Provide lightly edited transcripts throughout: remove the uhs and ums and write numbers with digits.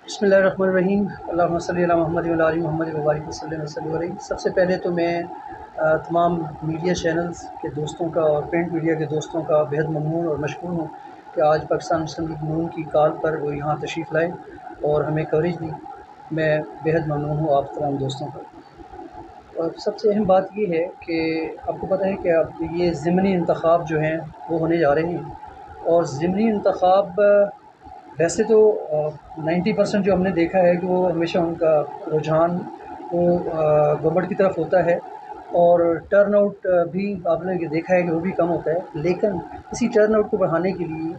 बिस्मिल्लाहिर्रहमानिर्रहीम। अल्लाहुम्मा सल्लि अला मुहम्मद व अला आलि मुहम्मद व बारिक वसल्लम अलैहि। सबसे पहले तो मैं तमाम मीडिया चैनल्स के दोस्तों का और प्रिंट मीडिया के दोस्तों का बेहद ममनून और मशकूर हूँ कि आज पाकिस्तान मुस्लिम लीग नून की कॉल पर वो यहाँ तशरीफ़ लाए और हमें कवरेज दी। मैं बेहद ममनून हूँ आप तमाम दोस्तों का। और सबसे अहम बात ये है कि आपको पता है कि अब ये ज़िमनी इंतखाब जो हैं वो होने जा रहे हैं, और ज़िमनी इंतखाब वैसे तो 90% जो हमने देखा है कि वो हमेशा उनका रुझान वो गवर्नमेंट की तरफ होता है, और टर्न आउट भी आपने ये देखा है कि वो भी कम होता है। लेकिन इसी टर्न आउट को बढ़ाने के लिए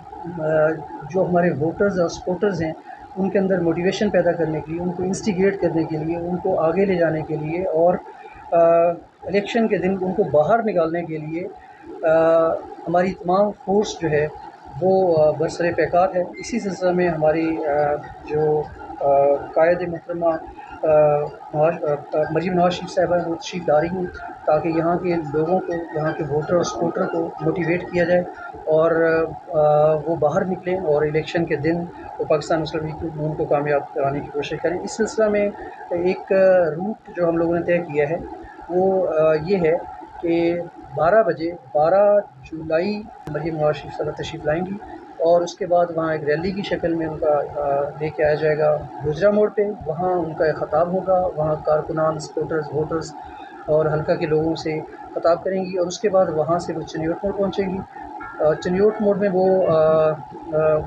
जो हमारे वोटर्स और सपोर्टर्स हैं उनके अंदर मोटिवेशन पैदा करने के लिए, उनको इंस्टिगेट करने के लिए, उनको आगे ले जाने के लिए और इलेक्शन के दिन उनको बाहर निकालने के लिए हमारी तमाम फोर्स जो है वो बरसरे पैकार है। इसी सिलसिले में हमारी जो कायद मोहतरमा मरीम नवाज शरीफ साहिबा वो तशरीफ़ ला रही हैं ताकि यहाँ के लोगों को, यहाँ के वोटर और सपोर्टर को मोटिवेट किया जाए और वो बाहर निकलें और इलेक्शन के दिन वो पाकिस्तान मुस्लिम लीग नून को कामयाब कराने की कोशिश करें। इस सिलसिले में एक रूट जो हम लोगों ने तय किया है वो ये है कि 12 बजे 12 जुलाई मरीम नवाज शरीफ साहबा तशरीफ़ लाएंगी और उसके बाद वहाँ एक रैली की शक्ल में उनका लेके आया जाएगा गुजरा मोड़ पे। वहाँ उनका एक ख़ताब होगा, वहाँ कारकुनान, सपोर्टर्स, वोटर्स और हल्का के लोगों से ख़ताब करेंगी और उसके बाद वहाँ से वो चनियोट मोड़ पहुँचेंगी। चनियोट मोड़ में वो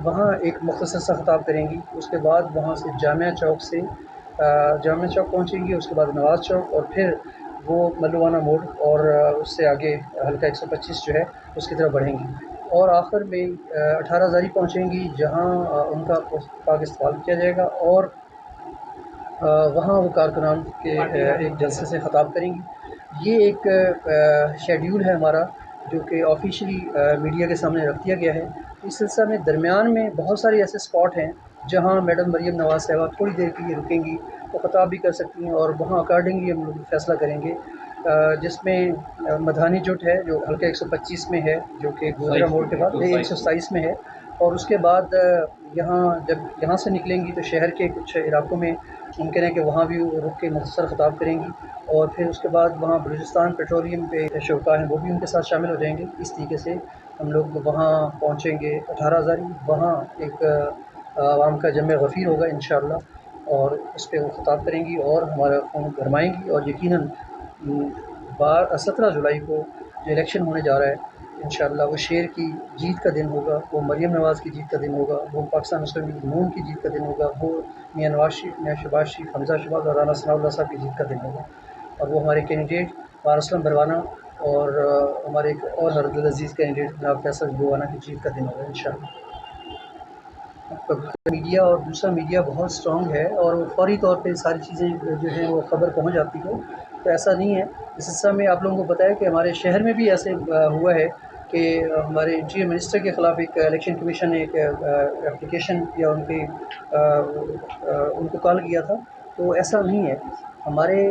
वहाँ एक मुख्तसर सा ख़ताब करेंगी। उसके बाद वहाँ से जामिया चौक से जामिया चौक पहुँचेंगी, उसके बाद नवाज़ चौक और फिर वो मल्लुवाना मोड़ और उससे आगे हल्का 125 जो है उसकी तरफ बढ़ेंगी और आखिर में 18 हज़ारी पहुँचेंगी जहाँ उनका पाक इस्तकबाल किया जाएगा और वहाँ वो कारकुनान के एक जलसे से ख़ताब करेंगी। ये एक शेड्यूल है हमारा जो कि ऑफिशियली मीडिया के सामने रख दिया गया है। इस सिलसिले में दरमियान में बहुत सारे ऐसे स्पॉट हैं जहाँ मैडम मरीम नवाज़ साहिबा थोड़ी देर के लिए रुकेंगी, वो ख़ताब भी कर सकती हैं और वहाँ अकॉर्डिंगली हम लोग फैसला करेंगे। जिसमें मधानी जुट है जो हल्का 125 में है, जो कि गोदरा मोड़ के बाद 127 में है, और उसके बाद यहाँ जब यहाँ से निकलेंगी तो शहर के कुछ इलाकों में मुमकिन है कि वहाँ भी रुक के मुख्तसर ख़ताब करेंगी और फिर उसके बाद वहाँ बलूचिस्तान पेट्रोलियम पे शुरा हैं वो भी उनके साथ शामिल हो जाएंगे। इस तरीके से हम लोग वहाँ पहुँचेंगे 18 हज़ारी। वहाँ एक आवाम का जम गफ़ीर होगा इंशाअल्लाह और उस पर वो ख़ताब करेंगी और हमारा खून गरमाएँगी और यकीनन 17 जुलाई को जो इलेक्शन होने जा रहा है इंशाअल्लाह वो शेर की जीत का दिन होगा, वो मरीम नवाज़ की जीत का दिन होगा, वो पाकिस्तान मुस्लिम लीग नून की जीत का दिन होगा, वो मियां नवाज शरीफ, मियां शहबाज शरीफ, हमज़ा शहबाज और राना सनाउल्लाह साहब की जीत का दिन होगा। और वो हमारे कैंडिडेट वारसलम बरवाना और हमारे एक और हरदुल अज़ीज़ कैंडिडेट जनाब फैसल बुवाना की जीत का दिन होगा इंशाअल्लाह। मीडिया और दूसरा मीडिया बहुत स्ट्रॉन्ग है और वो फौरी तौर पे सारी चीज़ें जो हैं वो ख़बर पहुंच जाती है, तो ऐसा नहीं है। इस सिलसिले में आप लोगों को पता है कि हमारे शहर में भी ऐसे हुआ है कि हमारे इंटीरियर मिनिस्टर के ख़िलाफ़ एक इलेक्शन कमीशन ने एक एप्लीकेशन या उनको कॉल किया था। तो ऐसा नहीं है। हमारे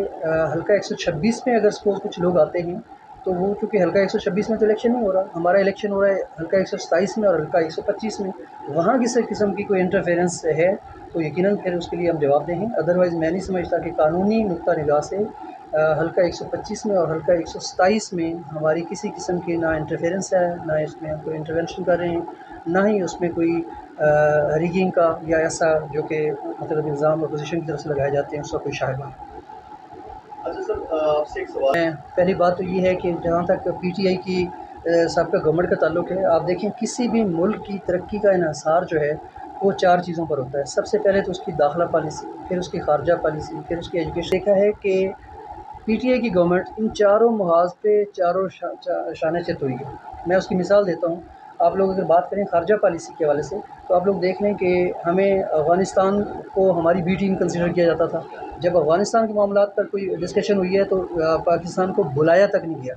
हल्का 126 में अगर सपोज़ कुछ लोग आते हैं तो वो चूँकि हल्का 126 में तो इलेक्शन नहीं हो रहा, हमारा इलेक्शन हो रहा है हल्का 127 में और हल्का 125 में। वहाँ किसी किस्म की कोई इंटरफेरेंस है तो यकीनन फिर उसके लिए हम जवाब देंगे। अदरवाइज़ मैं नहीं समझता कि कानूनी नुक्ता निगाह से हल्का 125 में और हल्का 127 में हमारी किसी किस्म की ना इंटरफेरेंस है, ना इसमें हम कोई इंटरवेंशन कर रहे हैं, ना ही उसमें कोई रिगिंग का या ऐसा जो कि मतलब इल्ज़ाम अपोजिशन की तरफ से लगाए जाते हैं उसका कोई शायबा है। अच्छा सर, आपसे एक सवाल। पहली बात तो ये है कि जहाँ तक पीटीआई की साबिक़ा गवर्नमेंट का ताल्लुक़ है, आप देखें किसी भी मुल्क की तरक्की का इन्हिसार जो है वो 4 चीज़ों पर होता है। सबसे पहले तो उसकी दाखिला पॉलिसी, फिर उसकी ख़ारजा पॉलिसी, फिर उसकी एजुकेशन। देखा है कि पीटीआई की गवर्नमेंट इन चारों महाज पे चारों शाने चित हुई है। मैं उसकी मिसाल देता हूँ। आप लोग अगर बात करें ख़ारजा पॉलिसी के हवाले से तो आप लोग देख लें कि हमें अफ़गानिस्तान को हमारी बी टीम कंसिडर किया जाता था। जब अफ़गानिस्तान के मामलात पर कोई डिस्कशन हुई है तो पाकिस्तान को बुलाया तक नहीं गया।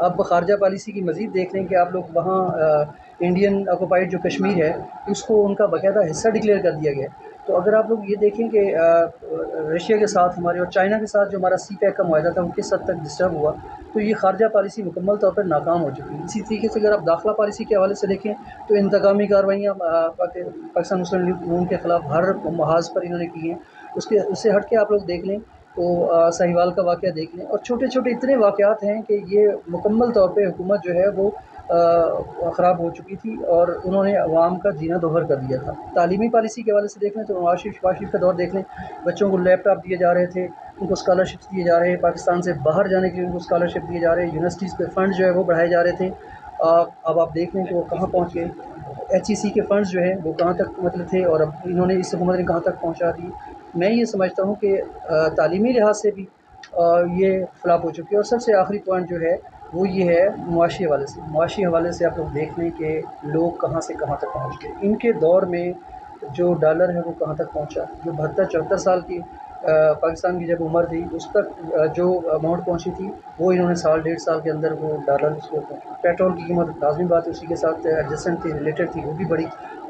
अब ख़ारजा पॉलिसी की मज़ीद देख लें कि आप लोग वहाँ इंडियन ऑक्युपाइड जो कश्मीर है उसको उनका बाकायदा हिस्सा डिक्लेयर कर दिया गया है। तो अगर आप लोग ये देखें कि رشیا کے ساتھ ہمارے اور چائنا کے ساتھ جو ہمارا سی پیک کا معاہدہ تھا وہ کس حد تک ڈسٹرب ہوا، تو یہ خارجہ پالیسی مکمل طور پر ناکام ہو چکی ہے۔ اسی طریقے سے اگر آپ داخلہ پالیسی کے حوالے سے دیکھیں تو انتقامی کارروائیاں پاکستان مسلم لیگ نون کے خلاف ہر محاذ پر انہوں نے کی ہیں۔ اس سے ہٹ کے آپ لوگ دیکھ لیں تو سہیوال کا واقعہ دیکھ لیں، اور چھوٹے چھوٹے اتنے واقعات ہیں کہ یہ مکمل طور پہ حکومت جو ہے وہ خراب ہو چکی تھی اور انہوں نے عوام کا جینا دوہر کر دیا تھا۔ تعلیمی پالیسی کے حوالے سے دیکھ لیں تو نواز شریف کا دور دیکھ لیں، بچوں کو لیپ ٹاپ دیے جا رہے تھے، ان کو اسکالرشپس دیے جا رہے ہیں، پاکستان سے باہر جانے کے لیے ان کو اسکالرشپ دیے جا رہے ہیں، یونیورسٹیز کے فنڈ جو ہے وہ بڑھائے جا رہے تھے۔ اب آپ دیکھ لیں کہ وہ کہاں پہنچ گئے، ایچ ای سی کے فنڈز جو ہیں وہ کہاں تک مطلب تھے اور اب انہوں نے اس حکومت نے کہاں تک پہنچا دی۔ میں یہ سمجھتا ہوں کہ تعلیمی لحاظ سے بھی یہ فلاپ ہو چکی ہے۔ اور سب سے آخری پوائنٹ جو ہے وہ یہ ہے معاشی حوالے سے آپ لوگ دیکھ لیں کہ لوگ کہاں سے کہاں تک پہنچ گئے۔ ان کے دور میں جو ڈالر ہے وہ کہاں تک پہنچا، جو 72-74 سال کی پاکستان کی جب عمر تھی اس تک جو اماؤنٹ پہنچی تھی وہ انہوں نے سال ڈیڑھ سال کے اندر وہ ڈالر اس کو پیٹرول کی قیمت لازمی بات ہے اسی کے ساتھ ایڈجسٹنٹ تھی، ریلیٹڈ تھی، وہ بھی بڑھی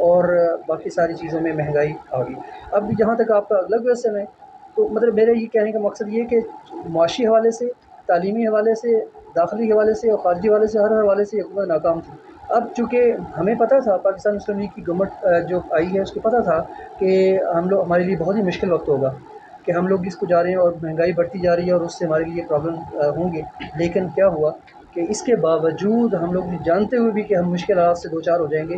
اور باقی ساری چیزوں میں مہنگائی آ گئی۔ اب جہاں تک آپ کا اگلا کویسچن ہے تو مطلب میرے یہ کہنے کا مقصد یہ کہ معاشی حوالے سے، تعلیمی حوالے سے، داخلی حوالے سے اور خارجی حوالے سے، ہر حوالے سے یہ حکومت ناکام تھی۔ اب چونکہ ہمیں پتہ تھا، پاکستان مسلم لیگ کی گورنمنٹ جو آئی ہے اس کو پتہ تھا کہ ہمارے لیے بہت ہی مشکل وقت ہوگا کہ ہم لوگ اس کو جا رہے ہیں اور مہنگائی بڑھتی جا رہی ہے اور اس سے ہمارے لیے پرابلم ہوں گے۔ لیکن کیا ہوا کہ اس کے باوجود ہم لوگ جانتے ہوئے بھی کہ ہم مشکل حالات سے دوچار ہو جائیں گے،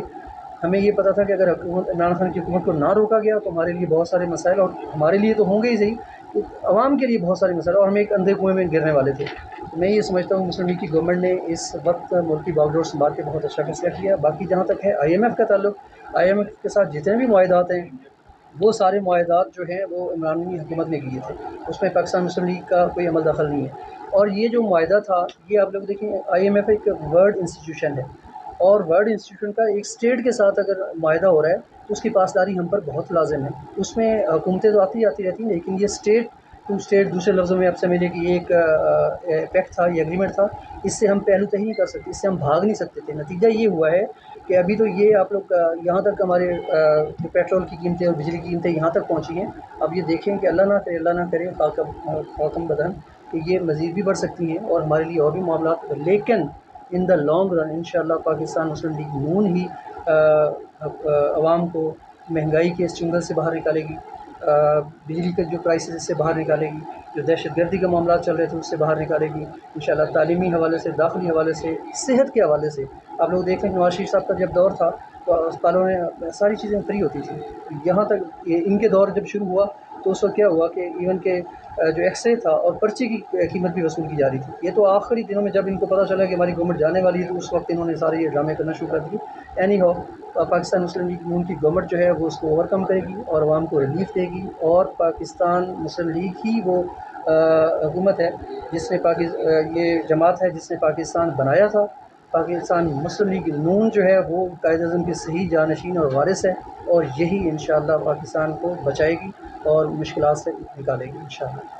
ہمیں یہ پتہ تھا کہ اگر عمران خان کی حکومت کو نہ روکا گیا تو ہمارے لیے بہت سارے مسائل، اور ہمارے لیے تو ہوں گے ہی صحیح، عوام کے لیے بہت سارے مسائل، اور ہم ایک اندھے کنویں میں گرنے والے تھے۔ میں یہ سمجھتا ہوں مسلم لیگ کی گورنمنٹ نے اس وقت ملک کی باغ ڈور سنبھال کے بہت اچھا فیصلہ کیا۔ باقی جہاں تک ہے آئی ایم ایف کا تعلق، آئی ایم ایف کے ساتھ جتنے بھی معاہدات ہیں وہ سارے معاہدات جو ہیں وہ عمرانی حکومت نے کیے تھے، اس میں پاکستان مسلم لیگ کا کوئی عمل دخل نہیں ہے۔ اور یہ جو معاہدہ تھا یہ آپ لوگ دیکھیں، آئی ایم ایف ایک ورلڈ انسٹیٹیوشن ہے اور ورلڈ انسٹیٹیوشن کا ایک اسٹیٹ کے ساتھ اگر معاہدہ ہو رہا ہے تو اس کی پاسداری ہم پر بہت لازم ہے۔ اس میں حکومتیں تو آتی رہتی ہیں لیکن یہ اسٹیٹ ٹو اسٹیٹ، دوسرے لفظوں میں آپ سمجھ لیں کہ یہ ایک پیکٹ تھا، یہ ایگریمنٹ تھا، اس سے ہم پہلو تہی نہیں کر سکتے، اس سے ہم بھاگ نہیں سکتے تھے۔ نتیجہ یہ ہوا ہے کہ ابھی تو یہ آپ لوگ یہاں تک ہمارے پیٹرول کی قیمتیں اور بجلی کی قیمتیں یہاں تک پہنچی ہیں، اب یہ دیکھیں کہ اللہ نہ کرے خاکم بدن کہ یہ مزید بھی بڑھ سکتی ہیں اور ہمارے لیے اور بھی معاملات، لیکن ان دا لانگ رن انشاءاللہ پاکستان مسلم لیگ نون ہی عوام کو مہنگائی کے اس چنگل سے باہر نکالے گی، بجلی کے جو پرائسز اس سے باہر نکالے گی، جو دہشت گردی کے معاملات چل رہے تھے اس سے باہر نکالے گی انشاءاللہ۔ تعلیمی حوالے سے، داخلی حوالے سے، صحت کے حوالے سے آپ لوگ دیکھ لیں نواز شریف صاحب کا جب دور تھا تو اسپتالوں میں ساری چیزیں فری ہوتی تھیں، یہاں تک ان کے دور جب شروع ہوا تو اس وقت کیا ہوا کہ ایون کہ جو ایکس رے تھا اور پرچی کی قیمت بھی وصول کی جا رہی تھی۔ یہ تو آخری دنوں میں جب ان کو پتہ چلا کہ ہماری گورنمنٹ جانے والی ہے تو اس وقت انہوں نے سارے یہ ڈرامے کرنا شروع کر دیے۔ اینی ہاؤ پاکستان مسلم لیگ نون کی گورنمنٹ جو ہے وہ اس کو اوور کم کرے گی اور عوام کو ریلیف دے گی، اور پاکستان مسلم لیگ ہی وہ حکومت ہے جس نے یہ جماعت ہے جس نے پاکستان بنایا تھا۔ پاکستان مسلم لیگ نون جو ہے وہ قائد اعظم کی صحیح جانشین اور وارث ہے، اور یہی انشاءاللہ پاکستان کو بچائے گی اور مشکلات سے نکالے گی انشاءاللہ۔